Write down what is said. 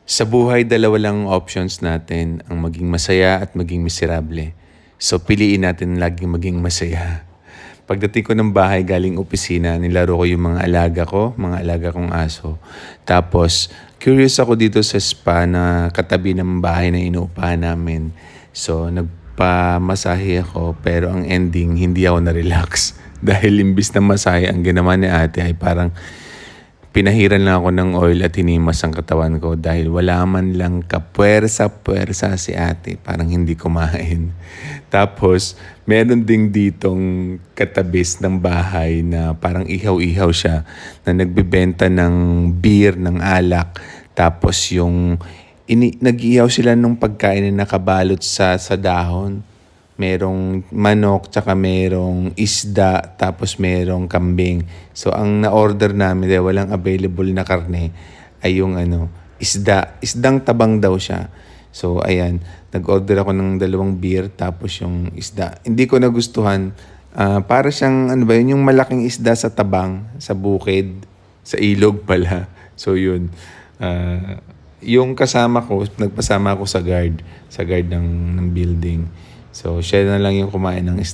Sa buhay, dalawa lang ang options natin, ang maging masaya at maging miserable. So piliin natin laging maging masaya. Pagdating ko ng bahay galing opisina, nilaro ko yung mga alaga kong aso. Tapos, curious ako dito sa spa na katabi ng bahay na inuupahan namin. So, nagpamasahe ako pero ang ending, hindi ako na-relax. Dahil imbis na masahe, ang ginawa ni ate ay parang pinahiran lang ako ng oil at hinimas ang katawan ko dahil wala man lang kapuwersa-puwersa si ate. Parang hindi kumain. Tapos, meron ding ditong katabis ng bahay na parang ihaw-ihaw siya na nagbebenta ng beer, ng alak. Tapos nag-ihaw sila ng pagkain na nakabalot sa dahon. Merong manok, tsaka merong isda, tapos merong kambing. So, ang na-order namin dahil walang available na karne ay yung isda. Isdang tabang daw siya. So, ayan. Nag-order ako ng 2 beer, tapos yung isda. Hindi ko nagustuhan. Para siyang, yung malaking isda sa tabang, sa bukid, sa ilog pala. So, yun. Yung kasama ko, nagpasama ako sa guard ng building. So, siya na lang yung kumain ng isda.